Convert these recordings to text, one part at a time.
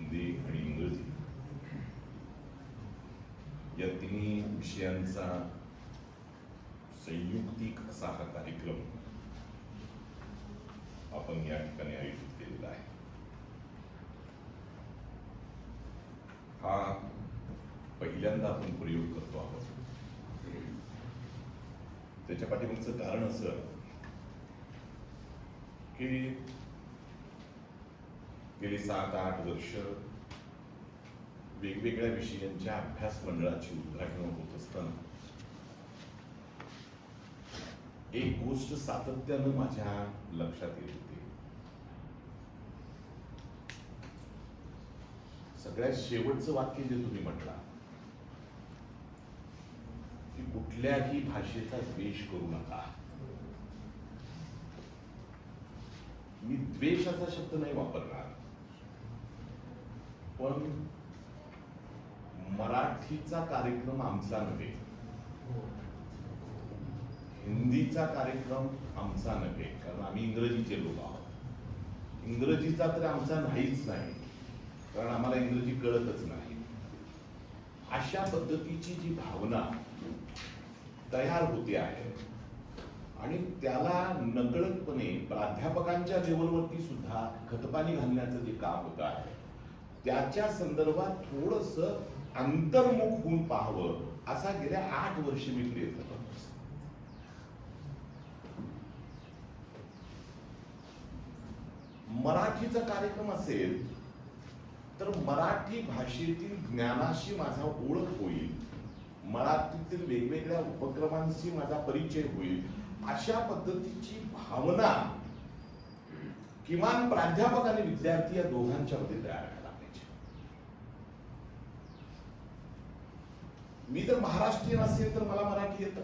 हिंदी आणि इंग्रजी या तिन्ही विषयांचा संयुक्तिक असा हा कार्यक्रम आपण या ठिकाणी आयोजित केलेला आहे. हा पहिल्यांदा आपण प्रयोग करतो आहोत. त्याच्या पाठीमागचं कारण असं की गेली 7-8 वर्ष वेगवेगळ्या विषयांच्या अभ्यास मंडळाची उद्घाटन होत असताना एक गोष्ट सातत्यानं माझ्या लक्षात येत होती. सगळ्यात शेवटचं वाक्य जे तुम्ही म्हटला की कुठल्याही भाषेचा द्वेष करू नका. मी द्वेष असा शब्द नाही वापरणार, पण मराठीचा कार्यक्रम आमचा नव्हे, हिंदीचा कार्यक्रम आमचा नव्हे, कारण आम्ही इंग्रजीचे लोक आहोत. इंग्रजीचा तर आमचा नाहीच नाही, कारण आम्हाला इंग्रजी कळतच नाही. अशा पद्धतीची जी भावना तयार होते आहे आणि त्याला नकळतपणे प्राध्यापकांच्या लेवलवरती सुद्धा खतपाणी घालण्याचं जे काम होत आहे त्याच्या संदर्भात थोडस अंतर्मुख होऊन पाहावं असा गेल्या 8 वर्ष मी प्रयत्न करतो. मराठीचा कार्यक्रम असेल तर मराठी भाषेतील ज्ञानाशी माझा ओळख होईल, मराठीतील वेगवेगळ्या उपक्रमांशी माझा परिचय होईल, अशा पद्धतीची भावना किमान प्राध्यापक आणि विद्यार्थी या दोघांच्या मध्ये तयार करायला पाहिजे. मी जर महाराष्ट्रीयन असेल तर मला मराठी येतं.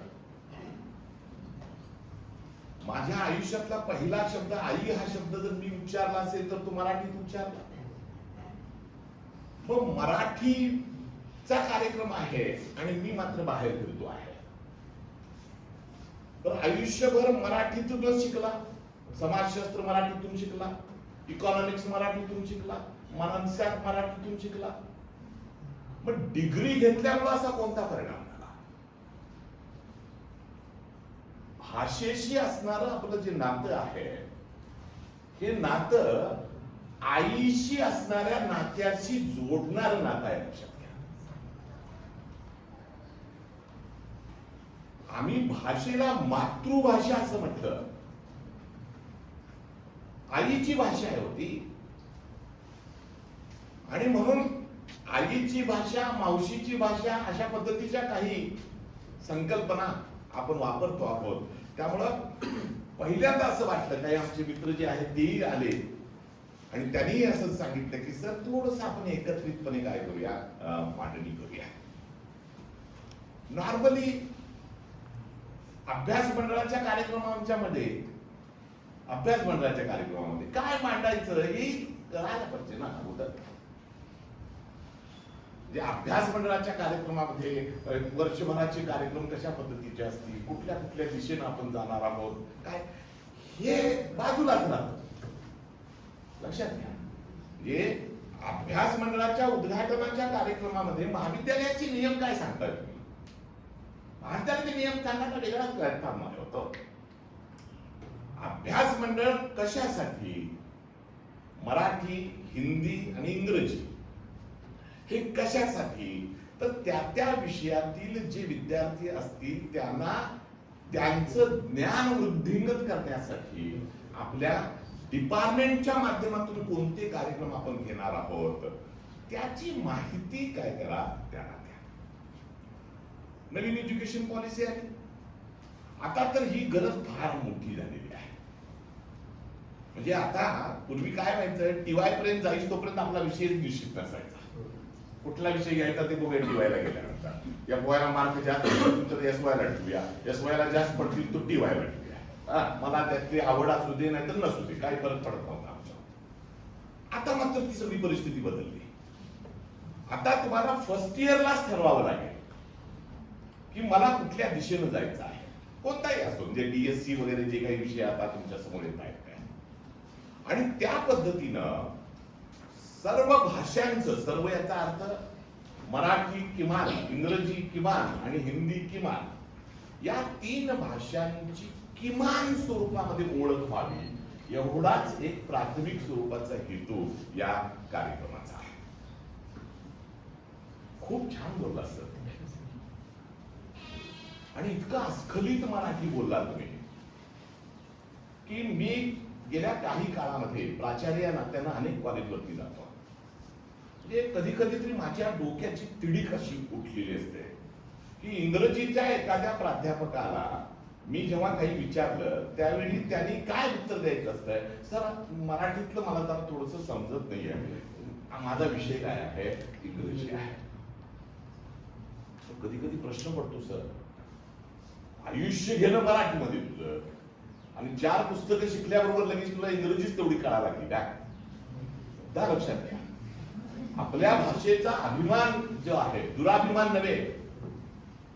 माझ्या आयुष्यातला पहिला शब्द आई हा शब्द जर मी उच्चारला असेल तर तो मराठीत उच्चारला. मग मराठीचा कार्यक्रम आहे आणि मी मात्र बाहेर फिरतो आहे. तर आयुष्यभर मराठीतूनच शिकला, समाजशास्त्र मराठीतून शिकला, इकॉनॉमिक्स मराठीतून शिकला, मानसशास्त्र मराठीतून शिकला. मग डिग्री घेतल्यामुळे असा कोणता परिणाम झाला? भाषेशी असणारं आपलं जे नातं आहे हे नातं आईशी असणाऱ्या नात्याशी जोडणारं नातं आहे. लक्षात घ्या, आम्ही भाषेला मातृभाषा असं म्हटलं. आईची भाषा आहे होती आणि म्हणून आईची भाषा, मावशीची भाषा अशा पद्धतीच्या काही संकल्पना आपण वापरतो आहोत. त्यामुळं पहिल्यांदा असं वाटलं, काही आमचे मित्र जे आहेत तेही आले आणि त्यांनी असं सांगितलं की सर थोडस आपण एकत्रितपणे काय करूया, मांडणी करूया. नॉर्मली अभ्यास मंडळाच्या कार्यक्रमांच्या काय मांडायचं हे करायला पाहिजे ना अगोदर. जे अभ्यास मंडळाच्या कार्यक्रमामध्ये वर्षभराचे कार्यक्रम कशा पद्धतीचे असतील, कुठल्या कुठल्या दिशेनं आपण जाणार आहोत, काय हे बाजूलाच राहतं. लक्षात घ्या, म्हणजे अभ्यास मंडळाच्या उद्घाटनाच्या कार्यक्रमामध्ये महाविद्यालयाचे नियम काय सांगतात? महाविद्यालयाचे नियम सांगण्याचा वेगळाच प्लॅटफॉर्म होतो. अभ्यास मंडळ कशासाठी? मराठी, हिंदी आणि इंग्रजी हे कशासाठी? तर त्या विषयातील जे विद्यार्थी असतील त्यांना त्यांचं ज्ञान वृद्धिंगत करण्यासाठी आपल्या डिपार्टमेंटच्या माध्यमातून कोणते कार्यक्रम आपण घेणार आहोत त्याची माहिती काय करा, त्यांना द्या. नवीन एज्युकेशन पॉलिसी आहे. आता तर ही गरज फार मोठी झालेली आहे. म्हणजे आता पूर्वी काय व्हायचं, टीवाय पर्यंत जायचं तोपर्यंत आपला विषय निश्चित नसायचा. कुठला विषय घ्यायचा ते बघूया टीवायला गेल्यानंतर. या पोयाला मार्क जास्त पडतील तर एसवायला ठेवूया, एसवायला जास्त पडतील तर टीवायला ठेवूया. मला त्यातली आवड असू दे नाही तर नसू दे, काही फरक पडत नव्हता आमच्या. आता मात्र ती सगळी परिस्थिती बदलली. आता तुम्हाला फर्स्ट इयरलाच ठरवावं लागेल की मला कुठल्या दिशेनं जायचं आहे. कोणताही असतो, म्हणजे डीएससी वगैरे जे काही विषय आता तुमच्या समोर येत आहेत आणि त्या पद्धतीनं सर्व भाषांचं, सर्व याचा अर्थ मराठी किमान, इंग्रजी किमान आणि हिंदी किमान, या 3 भाषांची किमान स्वरूपामध्ये ओळख व्हावी, एवढाच एक प्राथमिक स्वरूपाचा हेतू या कार्यक्रमाचा आहे. खूप छान बोलला सर, आणि इतका अस्खलित मराठी बोलला तुम्ही की मी गेल्या काही काळामध्ये प्राचार्य या नात्यानं अनेक कॉलेजवरती जातो. म्हणजे कधी कधी तरी माझ्या डोक्याची तिडीक अशी उठलेली असते की इंग्रजीच्या एखाद्या प्राध्यापकाला मी जेव्हा काही विचारलं त्यावेळी त्यांनी काय उत्तर द्यायचं असतंय, सर मराठीतलं मला तर थोडंसं समजत नाहीये, माझा विषय काय आहे, इंग्रजी आहे. कधी कधी प्रश्न पडतो, सर आयुष्य घेणं मराठीमध्ये तुझं आणि 4 पुस्तकं शिकल्याबरोबर लगेच तुला इंग्रजीच तेवढी कळायला लागली काय? दा लक्षात घ्या, आपल्या भाषेचा अभिमान जो आहे, दुराभिमान नव्हे,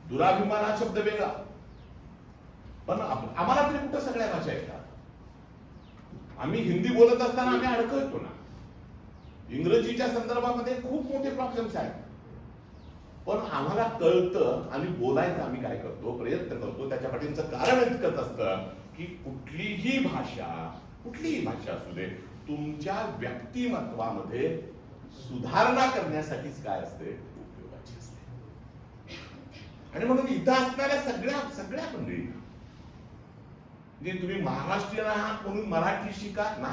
दुराभिमान हा शब्द वेगळा, पण आम्हाला तरी कुठं सगळ्या भाषा येतात. आम्ही हिंदी बोलत असताना आम्ही अडकतो ना. इंग्रजीच्या संदर्भामध्ये खूप मोठे प्रॉब्लेम्स आहेत, पण आम्हाला कळतं आणि बोलायचं आम्ही काय करतो, प्रयत्न करतो. त्याच्या पाठीचं कारण इतकंच असतं की कुठलीही भाषा असू दे, तुमच्या व्यक्तिमत्वामध्ये सुधारणा करण्यासाठीच काय असते, उपयोगाची असते. आणि म्हणून इथं असणाऱ्या सगळ्या मंडळी, म्हणजे तुम्ही महाराष्ट्रीयन आहात म्हणून मराठी शिका ना,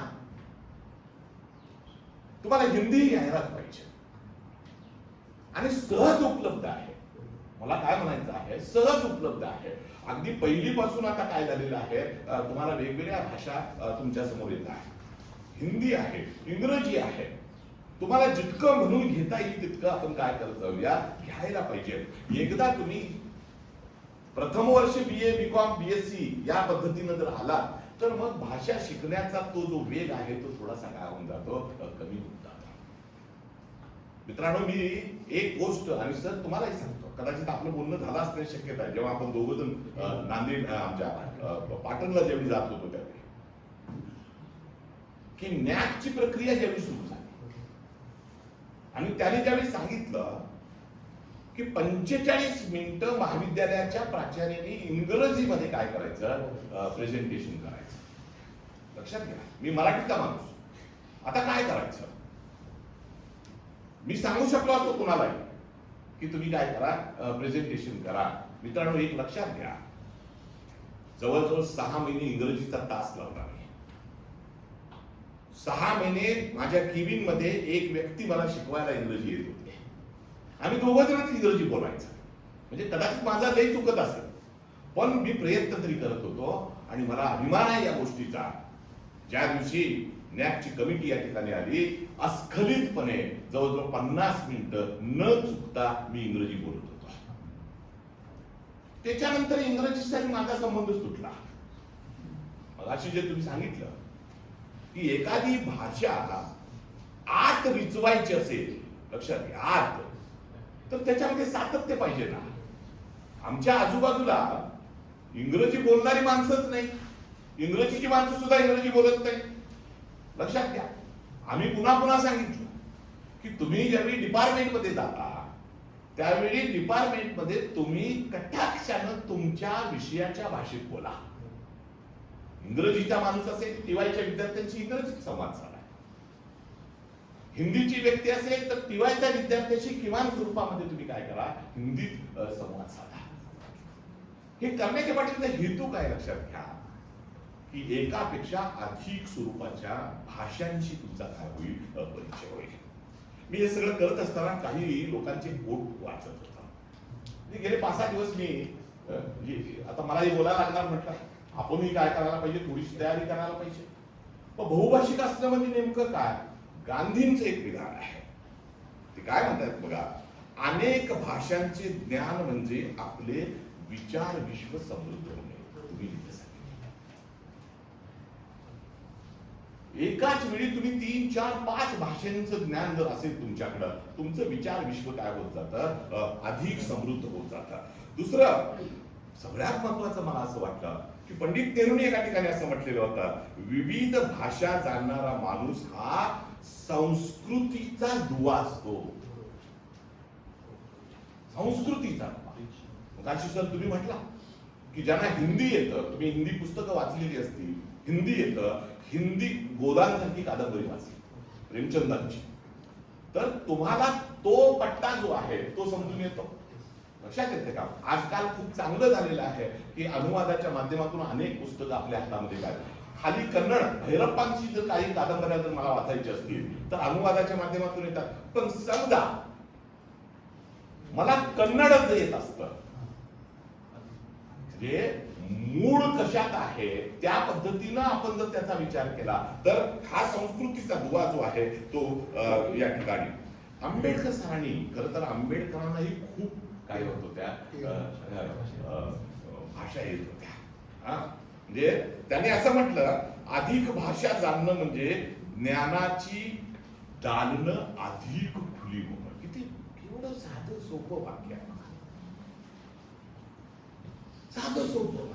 तुम्हाला हिंदी यायलाच पाहिजे आणि सहज उपलब्ध आहे. मला काय म्हणायचं आहे, सहज उपलब्ध आहे. अगदी पहिलीपासून आता काय झालेलं आहे, तुम्हाला वेगवेगळ्या भाषा तुमच्या समोर येत आहे. हिंदी आहे, इंग्रजी आहे. तुम्हाला जितकं म्हणून घेता येईल तितकं आपण काय करत जाऊया, घ्यायला पाहिजे. एकदा तुम्ही प्रथम वर्ष BA, BCom, BSc या पद्धतीनं जर आला तर मग भाषा शिकण्याचा तो जो वेग आहे तो थोडासा काय होऊन जातो, कमी होऊन जातो. मित्रांनो, मी एक गोष्ट, आणि सर तुम्हालाही सांगतो, कदाचित आपलं बोलणं झालं असण्याची शक्यता आहे. जेव्हा आपण दोघं जण नांदेड आमच्या पाटणला ज्यावेळी जात होतो त्यावेळी, की नॅकची प्रक्रिया ज्यावेळी सुरू झाली आणि त्याने ज्यावेळी सांगितलं की 45 मिनिटं महाविद्यालयाच्या प्राचार्यांनी इंग्रजीमध्ये काय करायचं, प्रेझेंटेशन करायचं. लक्षात घ्या, मी मराठीचा माणूस, आता काय करायचं, मी सांगू शकलो असतो कुणालाही की तुम्ही काय करा, प्रेझेंटेशन करा. मित्रांनो, एक लक्षात घ्या, जवळजवळ 6 महिने इंग्रजीचा तास लावला मी. 6 महिने माझ्या केबिन मध्ये एक व्यक्ती मला शिकवायला इंग्रजी येत होती. आम्ही दोघं जणच इंग्रजी बोलायचं. म्हणजे कदाचित माझा लय चुकत असेल, पण मी प्रयत्न तरी करत होतो आणि मला अभिमान आहे या गोष्टीचा. ज्या दिवशी नॅकची कमिटी या ठिकाणी आली, अस्खलितपणे जवळजवळ 50 मिनिटं न चुकता मी इंग्रजी बोलत होतो. त्याच्यानंतर इंग्रजीसाठी माझा संबंध सुटला. अशी जे तुम्ही सांगितलं की एखादी भाषा आत रिचवायची असेल, लक्षात घ्या, आत, तर त्याच्यामध्ये सातत्य पाहिजे ना. आमच्या आजूबाजूला इंग्रजी बोलणारी माणसंच नाही, इंग्रजीची माणसं सुद्धा इंग्रजी बोलत नाही. लक्षात घ्या, आम्ही पुन्हा पुन्हा सांगितलं की तुम्ही ज्यावेळी डिपार्टमेंटमध्ये जाता त्यावेळी डिपार्टमेंटमध्ये तुम्ही कटाक्षानं तुमच्या विषयाच्या भाषेत बोला. इंग्रजीचा माणूस असेल, टीवायच्या विद्यार्थ्यांशी इंग्रजीत संवाद साधा. हिंदीची व्यक्ती असेल तर टीवायच्या विद्यार्थ्यांशी किमान स्वरूपामध्ये तुम्ही काय करा, हिंदीत संवाद साधा. हे करण्याच्या पाठीचा हेतू काय, लक्षात घ्या की एकापेक्षा अधिक स्वरूपाच्या भाषांशी तुमचा काय होईल, परिचय होईल. मी हे सगळं करत असताना काही लोकांचे पोट वाचत होता. गेले 5-6 दिवस मी आता मला हे बोलायला लागणार, म्हटलं आपणही काय करायला पाहिजे, थोडीशी तयारी करायला पाहिजे. पण बहुभाषिक असणं म्हणजे नेमकं काय, गांधींचं एक विधान आहे. ते काय म्हणतात बघा, अनेक भाषांचे ज्ञान म्हणजे आपले विचार विश्व समृद्ध होणे. तुम्ही एकाच वेळी तुम्ही 3, 4, 5 भाषांचं ज्ञान जर असेल तुमच्याकडं, तुमचं विचार विश्व काय होत जातं, अधिक समृद्ध होत जातं. दुसरं सगळ्यात महत्वाचं मला असं वाटलं की पंडित नेहरूंनी एका ठिकाणी असं म्हटलेलं होतं, विविध भाषा जाणणारा माणूस हा संस्कृतीचा दुवा असतो. संस्कृतीचा मगाशी सर तुम्ही म्हटला की ज्यांना हिंदी येतं, तुम्ही हिंदी पुस्तकं वाचलेली असतील, हिंदी येतं, हिंदी गोदांसारखी कादंबरी वाचली प्रेमचंदांची, तर तुम्हाला तो पट्टा जो आहे तो समजून येतो. लक्षात येते का? आजकाल खूप चांगलं झालेलं आहे की अनुवादाच्या माध्यमातून अनेक पुस्तकं आपल्या हातामध्ये काय खाली कन्नड भैरप्पांची जर काही कादंबऱ्या जर मला वाचायची असतील तर अनुवादाच्या माध्यमातून येतात. पण समजा मला कन्नडच येत असतं, म्हणजे मूळ कशात आहे त्या पद्धतीनं आपण जर त्याचा विचार केला तर हा संस्कृतीचा दुवा जो आहे तो या ठिकाणी आंबेडकर सरांनी, खरं तर आंबेडकरांनाही खूप काय होत होत्या भाषा येत होत्या. म्हणजे त्यांनी असं म्हटलं, अधिक भाषा जाणणं म्हणजे ज्ञानाची दालनं अधिक खुली होणं. किती केवढं साधं सोपं वाक्य आहे, साधं सोपं वाक्य.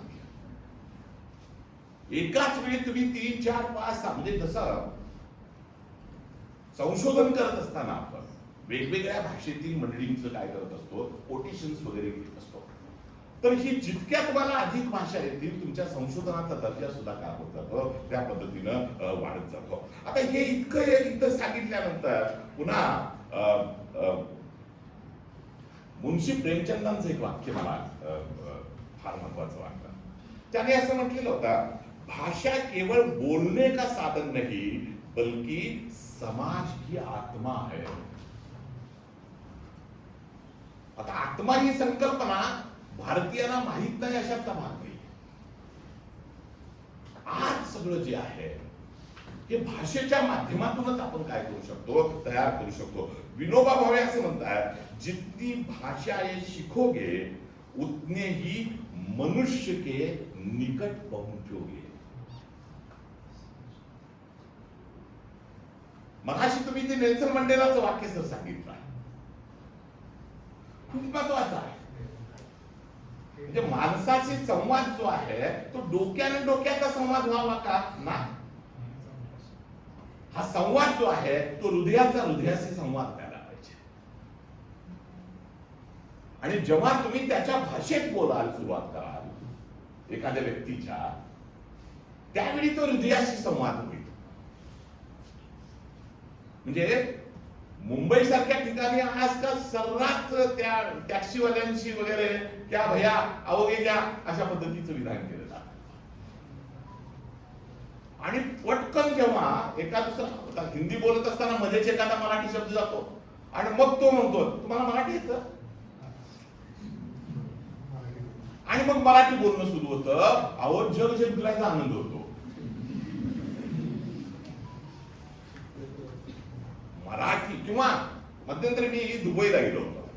एकाच वेळी तुम्ही 3, 4, 5, 6 म्हणजे जसं संशोधन करत असताना आपण वेगवेगळ्या भाषेतील मंडळींचं काय करत असतो, कोटेशन्स वगैरे घेत असतो. तर ही जितक्या तुम्हाला अधिक भाषा येतील तुमच्या संशोधनाचा दर्जा सुद्धा काय होत जातो, त्या पद्धतीनं वाढत जातो. आता हे इथं सांगितल्यानंतर पुन्हा मुन्शी प्रेमचंदांचं एक वाक्य मला फार महत्वाचं वाटतं. त्याने असं म्हटलेलं होतं, भाषा केवळ बोलने का साधन नहीं बल्कि समाज की आत्मा है. आता आत्मा ही संकल्पना भारतीयांना माहित नाही अशातला भाग नाही. आज सगळं जे आहे हे भाषेच्या माध्यमातूनच आपण काय करू शकतो, तयार करू शकतो. विनोबा भावे असं म्हणतात, जितनी भाषाएं सीखोगे उतने ही मनुष्य के निकट पहुंचोगे. मगाशी तुम्ही ते नेल्सन मंडेलाचं वाक्य सर सांगितलं, खूप महत्वाचा आहे. म्हणजे माणसाशी संवाद जो आहे तो डोक्याने डोक्याचा संवाद व्हावा का ना, हा संवाद जो आहे तो हृदयाचा हृदयाशी संवाद करायला पाहिजे. आणि जेव्हा तुम्ही त्याच्या भाषेत बोलायला सुरुवात कराल एखाद्या व्यक्तीच्या, त्यावेळी तो हृदयाशी संवाद होईल. म्हणजे मुंबई सारख्या ठिकाणी आजकाल सर्रात त्या टॅक्सीवाल्यांशी वगैरे क्या भैया आओगे क्या अशा पद्धतीचं विधान केलं जातं. आणि पटकन जेव्हा एखादा हिंदी बोलत असताना मध्येच एखादा मराठी शब्द जातो आणि मग तो म्हणतो, तुम्हाला मराठी येतं, आणि मग मराठी बोलणं सुरू होतं. अहो जग जिंकल्याचा आनंद होतो. मराठी किंवा मध्यंतरी मी दुबईला गेलो होतो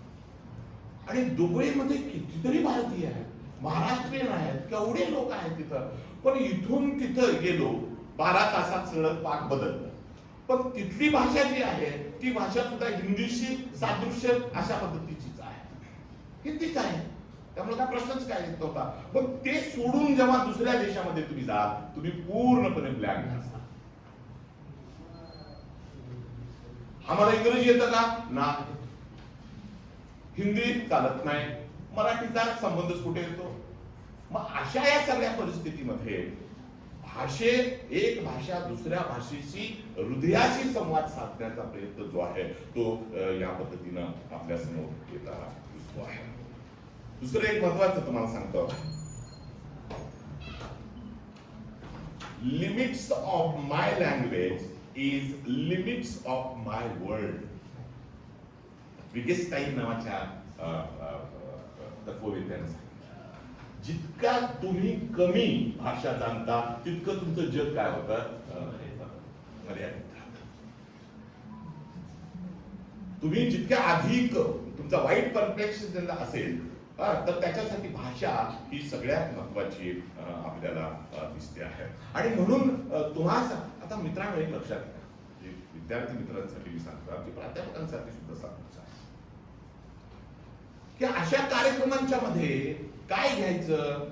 आणि दुबईमध्ये कितीतरी भारतीय आहेत, महाराष्ट्रीयन आहेत, केवढे लोक आहेत तिथं. पण इथून तिथं गेलो 12 तासात सगळं पाक बदललं. पण तिथली भाषा जी आहे ती भाषा सुद्धा हिंदीशी सादृश्य अशा पद्धतीचीच आहे, हिंदीच आहे. त्यामुळे काय प्रश्नच काय येत नव्हता. पण ते सोडून जेव्हा दुसऱ्या देशामध्ये तुम्ही जाल, तुम्ही पूर्णपणे ब्लँक असता. आम्हाला इंग्रजी येतं का ना, हिंदी चालत नाही, मराठीचा संबंधच कुठे येतो. मग अशा या सगळ्या परिस्थितीमध्ये एक भाषा दुसऱ्या भाषेशी हृदयाशी संवाद साधण्याचा प्रयत्न जो आहे तो या पद्धतीनं आपल्या समोर येताना दिसतो आहे. दुसरं एक महत्वाचं तुम्हाला सांगतो, limits of my language is limits of my world. विगेस्टाईन नावाच्या तत्ववेत्याने सांगितलं, जितका तुम्ही कमी भाषा जाणता तितकं तुमचं जग काय होतं, मर्यादित राहतं. तुम्ही जितक्या अधिक तुमचा वाईट परप्लेक्शन असेल तर त्याच्यासाठी भाषा ही सगळ्यात महत्वाची आपल्याला दिसते आहे. आणि म्हणून तुम्हाला आता मित्रांनो एक लक्षात घ्या, विद्यार्थी मित्रांसाठी मी सांगतो, आमच्या प्राध्यापकांसाठी सुद्धा सांगतो की अशा कार्यक्रमांच्या मध्ये काय घ्यायचं,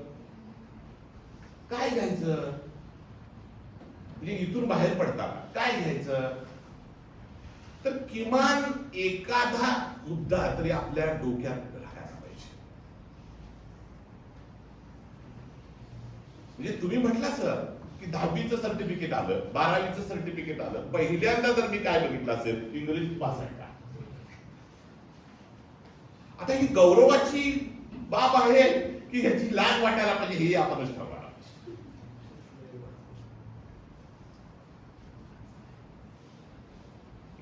म्हणजे इथून बाहेर पडता काय घ्यायचं, तर किमान एखादा मुद्दा तरी आपल्या डोक्यात राहायला पाहिजे. म्हणजे तुम्ही म्हटला सर की 10वीचं सर्टिफिकेट आलं, 12वीचं सर्टिफिकेट आलं, पहिल्यांदा जर मी काय बघितलं असेल, इंग्रजीत पास आहे का. आता ही गौरवाची बाब आहे की ह्याची लाज वाटायला पाहिजे, हे आपणच ठरवा.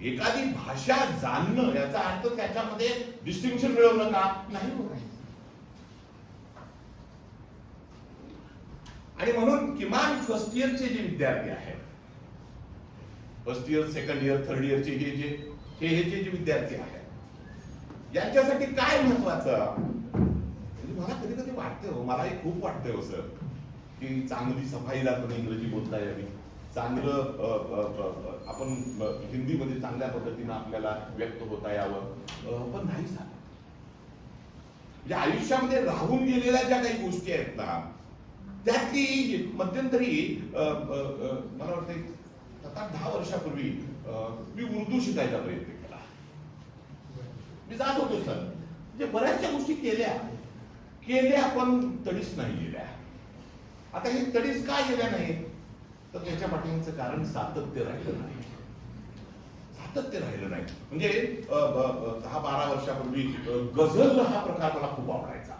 एखादी भाषा जाणणं याचा अर्थ त्याच्यामध्ये डिस्टिंक्शन मिळवणं का नाही होत. आणि म्हणून किमान फर्स्ट इयरचे जे विद्यार्थी आहेत, first year, second year, third इयरचे हे जे विद्यार्थी आहेत, यांच्यासाठी काय महत्वाचं. म्हणजे मला कधी कधी वाटतं हो, मलाही खूप वाटतंय हो सर, की चांगली सफाईदार इंग्रजी बोलता यावी, चांगलं आपण हिंदीमध्ये चांगल्या पद्धतीनं आपल्याला व्यक्त होता यावं, पण नाही झालं. म्हणजे आयुष्यामध्ये राहून गेलेल्या ज्या काही गोष्टी आहेत ना, त्यातली मध्यंतरी मला वाटतं 7-10 वर्षापूर्वी मी उर्दू शिकायचा प्रयत्न केला. मी जात होतो सर, म्हणजे बऱ्याचशा गोष्टी केल्या पण तडीच नाही गेल्या. आता हे तडीच का गेल्या नाहीत, तर त्याच्या पाठीमागचं कारण सातत्य राहिलं नाही. म्हणजे 10-12 वर्षापूर्वी गझल हा प्रकार मला खूप आवडायचा.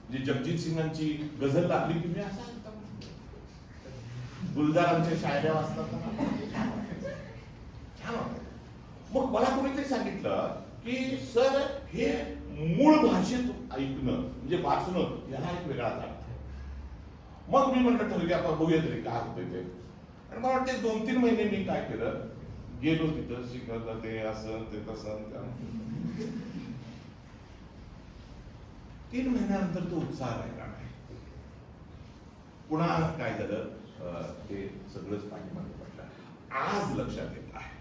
म्हणजे जगजीत सिंगांची गझल लागली की मी असा गुलजारांच्या शायऱ्या वाचतात, छान वाटत. मग मला कोणीतरी सांगितलं की सर हे मूळ भाषेत ऐकणं म्हणजे वाचणं याला एक वेगळाच अर्थ. मग मी म्हटलं ठरवूया आपण बघूया तरी काय होतंय ते. आणि मला वाटते 2-3 महिने मी काय केलं, गेलो तिथं शिकायला, ते असं ते तसं. 3 महिन्यानंतर तो उत्साह राहिला नाही. पुन्हा काय झालं, ते सगळंच पाठीमागे पडलं. आज लक्षात येत आहे,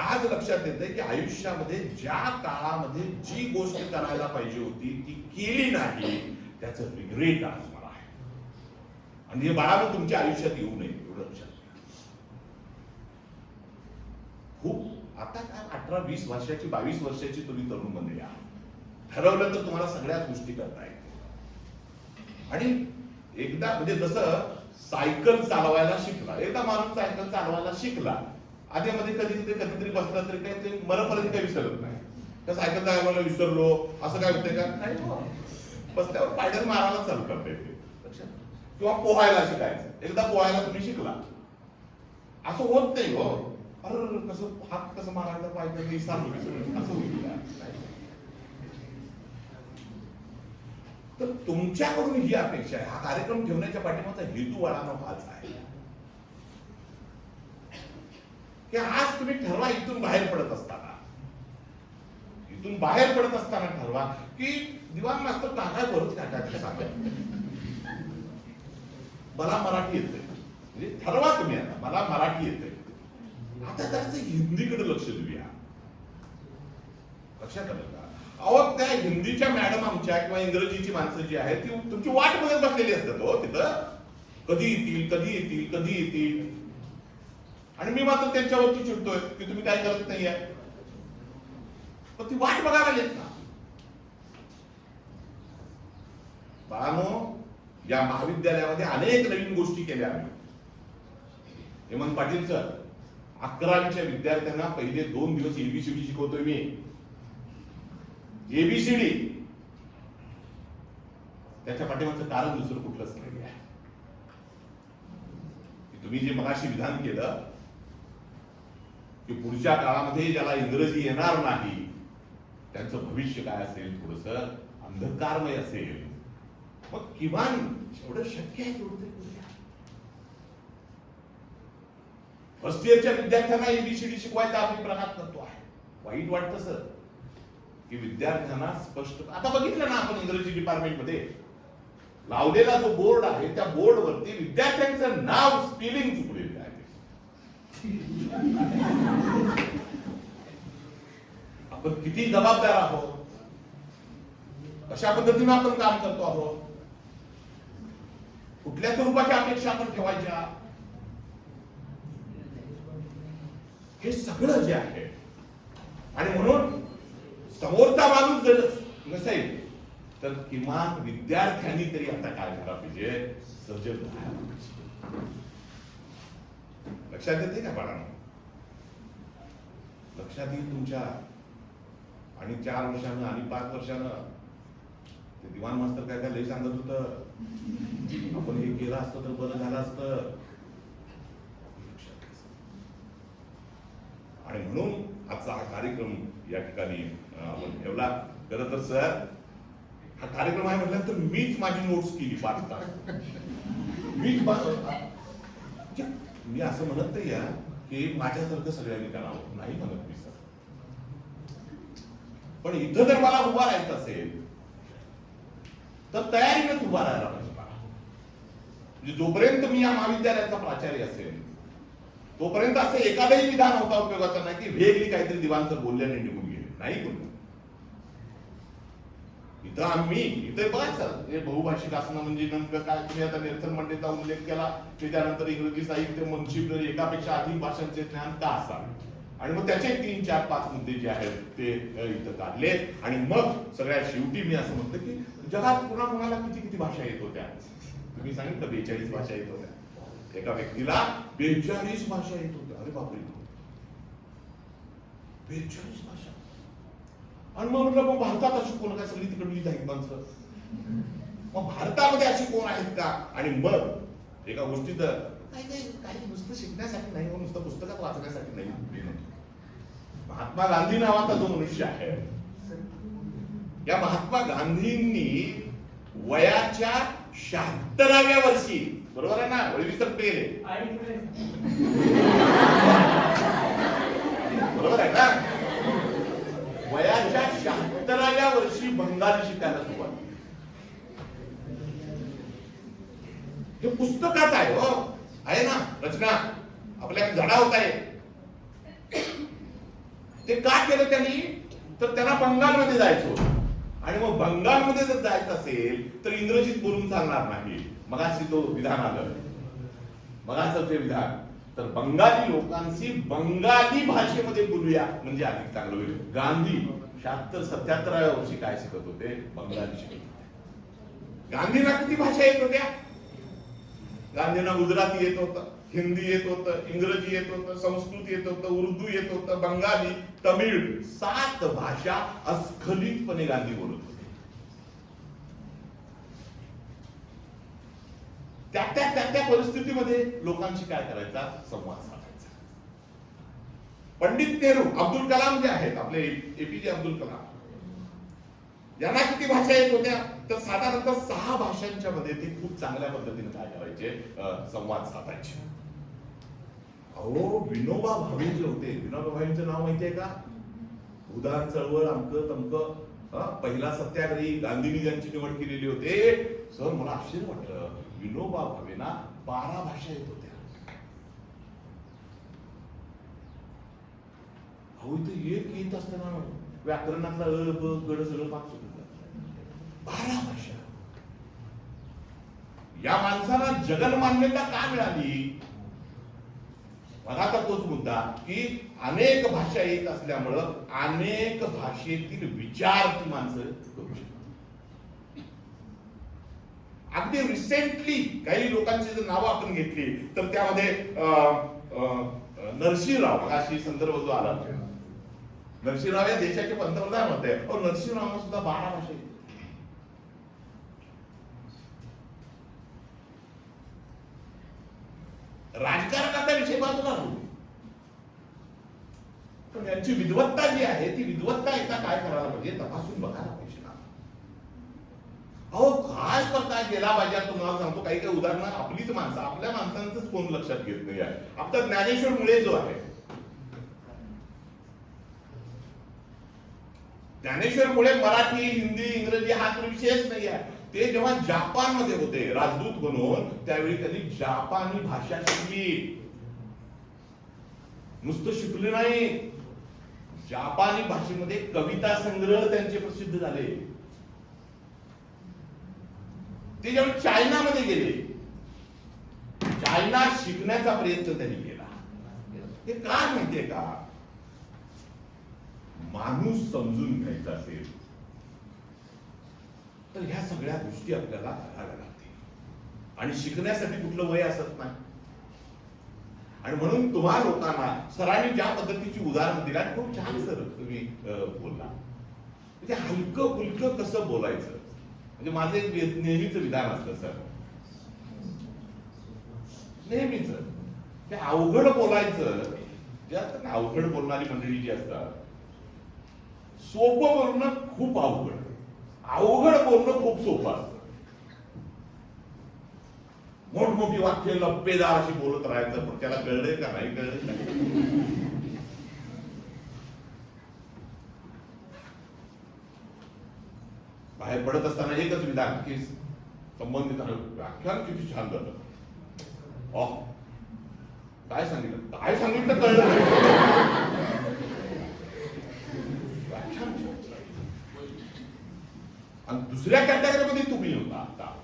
आज लक्षात येतंय की आयुष्यामध्ये ज्या काळामध्ये जी गोष्ट करायला पाहिजे होती ती केली नाही, त्याचं रिग्रेट आज मला आहे. आणि हे बाळानं तुमच्या आयुष्यात येऊ नये एवढं लक्षात. खूप आता काय 18-20 वर्षाची 22 वर्षाची तुम्ही तरुण मंडळी आहात, ठरवलं तर तुम्हाला सगळ्याच गोष्टी करता येतील. आणि एकदा म्हणजे जसं सायकल चालवायला शिकला, एकदा माणूस सायकल चालवायला शिकला, आधीमध्ये कधीतरी बसला तरी काही ते मरपर्यंत काही विसरत नाही. त्या सायकल चालवायला विसरलो असं काय होतंय का, नाही. बसल्यावर पायडल मारायला चालू करता येते. किंवा पोहायला शिकायचं, एकदा पोहायला तुम्ही शिकला, असं होत नाही हो. अरे कसं हात कसं मारायला पाहिजे असं होईल. तर तुमच्याकडून ही अपेक्षा आहे. हा कार्यक्रम ठेवण्याच्या पाठीमागचा हेतू वाढावा हाच आहे की आज तुम्ही ठरवा, इथून बाहेर पडत असताना ठरवा की दिवाण मास्तर टाकाय बरंच काय सांगा, मला मराठी येते. म्हणजे ठरवा तुम्ही आता मला मराठी येते. आता त्याचं हिंदीकडे लक्ष देऊया. लक्षात आलं का? अहो त्या हिंदीच्या मॅडम आमच्या किंवा इंग्रजीची माणसं जी आहेत ती तुमची वाट बघत बसलेली असतात हो तिथं, कधी येतील. आणि मी मात्र त्यांच्यावरती चिडतोय की तुम्ही काय करत नाहीये, पण ती वाट बघायला येत ना. बाळांनो, या महाविद्यालयामध्ये अनेक नवीन गोष्टी केल्या आम्ही. हेमंत पाटील सर 11वीच्या विद्यार्थ्यांना पहिले 2 दिवस एबीसीडी शिकवतोय मी. एबीसीडी, त्याच्या पाठीमागचं कारण दुसरं कुठलंच नाही आहे. तुम्ही जे मगाशी विधान केलं की पुढच्या काळामध्ये ज्याला इंग्रजी येणार नाही त्यांचं भविष्य काय असेल, थोडस अंधकारमय असेल. मग किमान जेवढं शक्य आहे तेवढं करूया. फर्स्ट इयरच्या विद्यार्थ्यांना एबीसीडी शिकवायचा आम्ही प्रयत्न करतो आहे. वाईट वाटतं सर की विद्यार्थ्यांना स्पष्ट, आता बघितलं ना आपण इंग्रजी डिपार्टमेंटमध्ये लावलेला जो बोर्ड आहे त्या बोर्डवरती विद्यार्थ्यांचं नाव स्पेलिंग चुकलेलं आहे. आपण किती जबाबदार आहोत, कशा पद्धतीने आपण काम करतो आहोत, कुठल्या स्वरूपाच्या अपेक्षा आपण ठेवायच्या. हे सगळं जे आहे, आणि म्हणून समोरचा माणूस जर नसेल तर किमान विद्यार्थ्यांनी तरी आता काय करायला पाहिजे, सजग राहायला पाहिजे. लक्षात येते का बाळांनो? लक्षात येईल तुमच्या. आणि 4 वर्षानं आणि 5 वर्षानं ते दिवाण मास्तर काय काय लई सांगत होतं, आपण हे केलं असतं तर बरं झालं असतं. आणि म्हणून आजचा हा कार्यक्रम या ठिकाणी आपण ठेवला. खरं तर सर, हा कार्यक्रम आहे म्हटल्यानंतर मीच माझी नोट्स केली 5 तास. मी असं म्हणत नाही या की माझ्यासारखं सगळ्यांनी करावं, नाही म्हणत मी सर. पण इथं जर मला उभा राहायचं असेल तर तयारीनेच उभा राहायला पाहिजे. म्हणजे जोपर्यंत मी या महाविद्यालयाचा प्राचार्य असेल तोपर्यंत असं एखादंही विधान होता उपयोगाचं नाही की वेगळी काहीतरी दिवाण सर बोलल्याने निघून गेले, नाही बोलले. इथं आम्ही इथं बघायचं हे बहुभाषिक असणं म्हणजे नेमकं काय. तुम्ही आता नेल्सन मंडेचा उल्लेख केला, त्याच्यानंतर इंग्रजी साहित्य, मुन्शी, एकापेक्षा अधिक भाषांचे ज्ञान का असावे, आणि मग त्याचे 3, 4, 5 मुद्दे जे आहेत ते इथं काढले. आणि मग सगळ्यात शेवटी मी असं म्हणतो की जगात कुणाला किती किती भाषा येत होत्या. तुम्ही सांगितलं 42 भाषा येत होत्या. एका व्यक्तीला 42 भाषा येत होत्या. अरे बापरे, 42 भाषा. आणि मग म्हटलं मग भारतात अशी कोण काय, सगळी तिकडली आहेत माणसं, मग भारतामध्ये अशी कोण आहेत का. आणि मग एका गोष्टीत काही नुसतं शिकण्यासाठी नाही, नुसतं पुस्तकात वाचण्यासाठी नाही. महात्मा गांधी नावाचा जो मनुष्य आहे, या महात्मा गांधींनी वयाच्या 76व्या वर्षी, बरोबर आहे ना, वळवीसर पेरे, बरोबर आहे ना, वयाच्या 76व्या वर्षी बंगाली शिकायला सुरुवात. हे पुस्तकात आहे हो, आहे ना रचना, आपल्या झाडा होत आहे. ते का केलं त्यांनी, तर त्यांना बंगालमध्ये जायचं होतं. आणि मग बंगालमध्ये जर जायचं असेल तर इंग्रजीत बोलून चालणार नाही. मगाशी तो विधान आलं, मगाचं ते विधान, तर बंगाली लोकांशी बंगाली भाषेमध्ये बोलूया म्हणजे अधिक चांगलं होईल. गांधी 76-77व्या वर्षी काय शिकत होते, बंगाली शिकत होते. गांधींना किती भाषा येत होत्या? गांधींना गुजराती येत होतं, हिंदी येत होतं, इंग्रजी येत होतं, संस्कृत येत होतं, उर्दू येत होतं, बंगाली, तमिळ, 7 भाषा अस्खलितपणे गांधी बोलत होते. त्या परिस्थितीमध्ये लोकांशी काय करायचा, संवाद साधायचा. पंडित नेहरू, अब्दुल कलाम जे आहेत आपले, एपीजे अब्दुल कलाम, यांना किती भाषा येत होत्या, तर साधारणतः 6 भाषांच्या मध्ये ते खूप चांगल्या पद्धतीने काय करायचे, संवाद साधायचे. अहो, विनोबा भावे जे होते, विनोबा भावेंचं नाव माहितीये का? उदाहरण चळवळ, अमकं तमकं, पहिला सत्याग्रही, गांधींनी ज्यांची निवड केलेली होते. सर, मला आश्चर्य वाटलं, विनोबा भावेंना 12 भाषा येत होत्या. अहो, इथं एक येत असताना व्याकरणातला अ ब गड सगळं पाच सुटलं. 12 भाषा. या माणसाला जगन्मान्यता का मिळाली? आता तोच मुद्दा की अनेक भाषा येत असल्यामुळं अनेक भाषेतील विचार ती माणसं करू शकतात. अगदी रिसेंटली काही लोकांची जर नावं आपण घेतली तर त्यामध्ये नरसिंहराव, अशी संदर्भ जो आला, नरसिंहराव या देशाचे पंतप्रधान होते. नरसिंहरावांना सुद्धा 12 भाषा येते. राजकारणाचा विषय बाजूला राहू, पण यांची विद्वत्ता जी आहे ती विद्वत्ता एकदा काय करायला पाहिजे, तपासून बघायला पाहिजे ना. अहो, काय करता गेला पाहिजे. तुम्हाला सांगतो काही काही उदाहरणं, आपलीच माणसं, आपल्या माणसांचंच कोण लक्षात घेत नाही आहे. आपला ज्ञानेश्वर मुळे जो आहे, ज्ञानेश्वर मुळे मराठी, हिंदी, इंग्रजी हा तर विषयच नाही आहे. ते जेव्हा जपानमध्ये होते राजदूत म्हणून, त्यावेळी त्यांनी जपानी भाषा शिकली. नुसतं शिकले नाही, जपानी भाषेमध्ये कविता संग्रह त्यांचे प्रसिद्ध झाले. ते जेव्हा चायनामध्ये गेले, चायना शिकण्याचा प्रयत्न त्यांनी केला. हे काय माहितीये का, माणूस समजून घ्यायचा असेल तर ह्या सगळ्या गोष्टी आपल्याला कराव्या लागतील. आणि शिकण्यासाठी कुठलं वय असत नाही. आणि म्हणून तुम्हा लोकांना सरांनी ज्या पद्धतीची उदाहरण दिला, खूप छान सर तुम्ही बोलला. म्हणजे हलकं फुलकं कसं बोलायचं, म्हणजे माझं एक नेहमीच विधान असतं सर, नेहमीच ते अवघड बोलायचं जे असतं ना, अवघड बोलणारी मंडळी जी असतात, सोपं बोलणं खूप अवघड, अवघड बोलणं खूप सोपं असतं. मोठमोठी वाक्य लप्पेदार अशी बोलत राहायचं, पण त्याला कळलंय का नाही कळलंय नाही. बाहेर पडत असताना एकच विधान की संबंधित व्याख्यान किती छान झालं, काय सांगितलं काय सांगितलं कळलं नाही. व्याख्यान आणि दुसऱ्या कॅटेगरीमध्ये तुम्ही होता. आता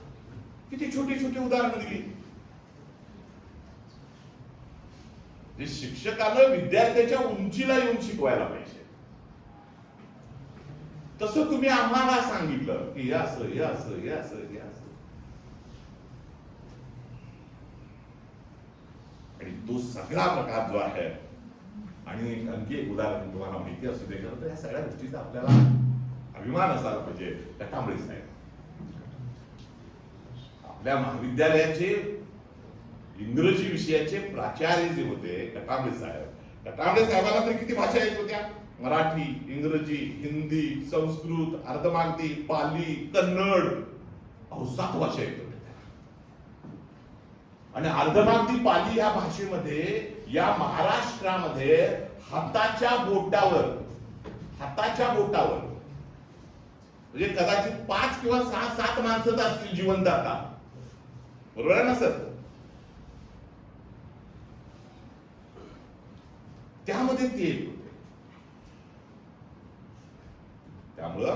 किती छोटी छोटी उदाहरणं दिली. जे शिक्षकानं विद्यार्थ्याच्या उंचीला येऊन शिकवायला पाहिजे, तसं तुम्ही आम्हाला सांगितलं की हे असं हे असं हे असं हे असं. आणि तो सगळा प्रकार जो आहे, आणि आणखी एक उदाहरण तुम्हाला माहिती असू दे, तर या सगळ्या गोष्टीचा आपल्याला अभिमान असायला पाहिजे. कटांबळे साहेब आपल्या महाविद्यालयाचे इंग्रजी विषयाचे प्राचार्य जे होते, कटांबळे साहेब, कटांबळे साहेबांना तर किती भाषा येत होत्या, मराठी, इंग्रजी, हिंदी, संस्कृत, अर्धमागधी, पाली, कन्नड, 7 भाषा येत होत्या. आणि अर्धमागधी पाली या भाषेमध्ये या महाराष्ट्रामध्ये हाताच्या बोटावर म्हणजे कदाचित 5 किंवा 6-7 माणसं असतील जिवंत आता, बरोबर आहे ना सर? त्यामध्ये ते येत होते. त्यामुळं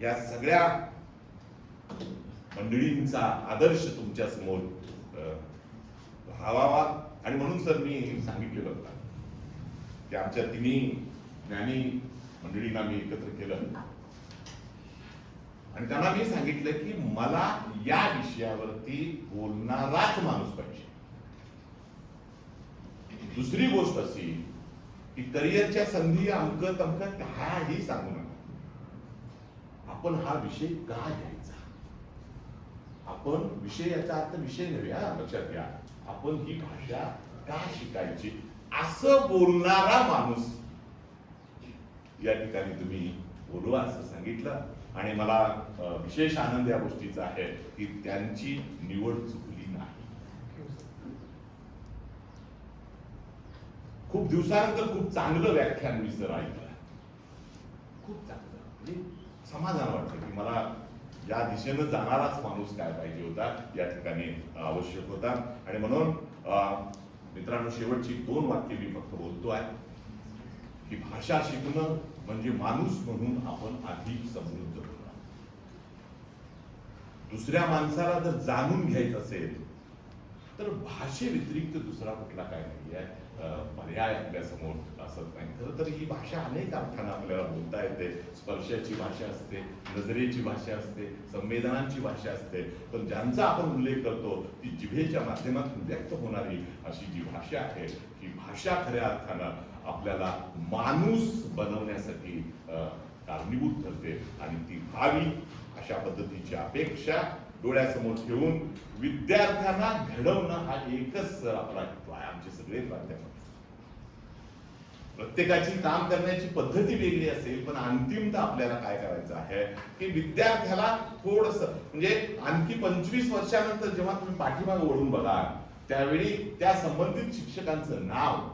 या सगळ्या मंडळींचा आदर्श तुमच्या समोर व्हावा. आणि म्हणून सर मी सांगितलेलं होतं की आमच्या तिन्ही ज्ञानी मंडळींना मी एकत्र केलं आणि त्यांना मी सांगितलं की मला या विषयावरती बोलणाराच माणूस पाहिजे. दुसरी गोष्ट अशी की करिअरच्या संधी अमकं तमकं काहीही सांगू नका. आपण हा विषय का घ्यायचा, आपण विषयाचा अर्थ विषय नव्हे, लक्षात घ्या, आपण ही भाषा का शिकायची, असं बोलणारा माणूस या ठिकाणी तुम्ही बोलवा असं सांगितलं. आणि मला विशेष आनंद या गोष्टीचा आहे की त्यांची निवड चुकली नाही. खूप दिवसानंतर खूप चांगलं व्याख्यान मी सर ऐकलं, खूप चांगलं, म्हणजे समाधान वाटतं की मला या दिशेनं जाणाराच माणूस काय पाहिजे होता, या ठिकाणी आवश्यक होता. आणि म्हणून मित्रांनो, शेवटची 2 वाक्य मी फक्त बोलतो आहे की भाषा शिकणं म्हणजे माणूस म्हणून आपण अधिक समृद्ध होणं. दुसऱ्या माणसाला जर जाणून घ्यायचं असेल तर भाषेव्यतिरिक्त दुसरा कुठला काय नाही आहे, पर्याय आपल्या समोर असत नाही. खरं तर ही भाषा अनेक अर्थानं आपल्याला बोलता येते. स्पर्शाची भाषा असते, नजरेची भाषा असते, संवेदनांची भाषा असते. पण ज्यांचा आपण उल्लेख करतो ती जिभेच्या माध्यमातून व्यक्त होणारी अशी जी भाषा आहे, ही भाषा खऱ्या अर्थानं आपल्याला माणूस बनवण्यासाठी कारणीभूत ठरते. आणि ती व्हावी अशा पद्धतीची अपेक्षा डोळ्यासमोर ठेवून विद्यार्थ्यांना घडवणं हा एकच आपला हेतू आहे. आमचे सगळे प्राध्यापक, प्रत्येकाची काम करण्याची पद्धती वेगळी असेल, पण अंतिमतः आपल्याला काय करायचं आहे की विद्यार्थ्याला थोडस, म्हणजे आणखी 25 वर्षानंतर जेव्हा तुम्ही पाठीमागे वळून बघा, त्यावेळी त्या संबंधित शिक्षकांचं नाव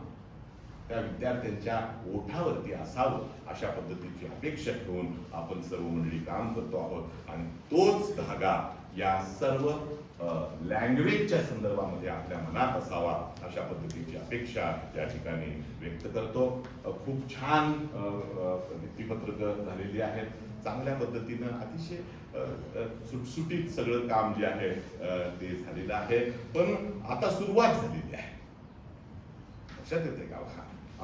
त्या विद्यार्थ्यांच्या ओठावरती असावं अशा पद्धतीची अपेक्षा ठेवून आपण सर्व मंडळी काम करतो आहोत. आणि तोच धागा या सर्व लँग्वेजच्या संदर्भामध्ये आपल्या मनात असावा अशा पद्धतीची अपेक्षा या ठिकाणी व्यक्त करतो. खूप छान भित्तीपत्रकं झालेली आहेत, चांगल्या पद्धतीनं अतिशय सुटसुटीत सगळं काम जे आहे ते झालेलं आहे. पण आता सुरुवात झालेली आहे. लक्षात येते का?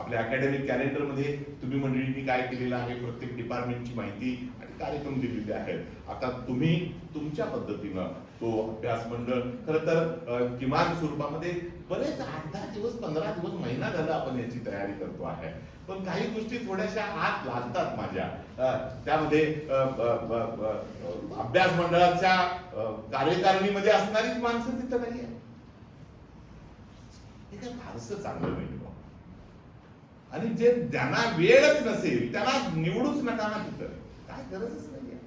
आपल्या अकॅडमिक कॅलेंडरमध्ये तुम्ही मंडळींनी काय केलेलं आहे, प्रत्येक डिपार्टमेंटची माहिती आणि कार्यक्रम दिलेले आहेत. आता तुम्ही तुमच्या पद्धतीनं तो अभ्यास मंडळ, खरं तर किमान स्वरूपामध्ये बरेच 8-10 दिवस 15 दिवस महिना झाला आपण याची तयारी करतो आहे. पण काही गोष्टी थोड्याशा आत लागतात माझ्या त्यामध्ये. अभ्यास मंडळाच्या कार्यकारिणीमध्ये असणारीच माणसं तिथं नाही आहे. हे काय फारसं चांगलं नाही. आणि जे ज्यांना वेळच नसेल त्यांना निवडूच नका ना तिथं, काय गरजच नाहीये.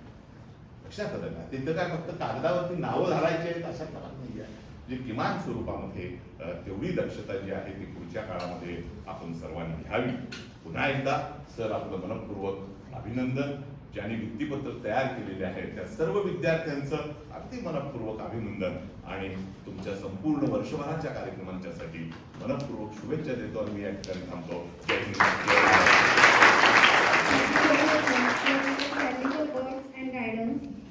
लक्षात आलं का? तिथं काय फक्त कागदावरती नावं घालायची आहेत अशा प्रकार नाही आहे. म्हणजे किमान स्वरूपामध्ये तेवढी दक्षता जी आहे ती पुढच्या काळामध्ये आपण सर्वांनी घ्यावी. पुन्हा एकदा सर आपलं मनपूर्वक अभिनंदन. ज्यांनी भित्तीपत्र तयार केलेले आहे त्या सर्व विद्यार्थ्यांचं अगदी मनपूर्वक अभिनंदन आणि तुमच्या संपूर्ण वर्षभराच्या कार्यक्रमांच्यासाठी मनपूर्वक शुभेच्छा देतो आणि मी या ठिकाणी थांबतो. जय हिंद.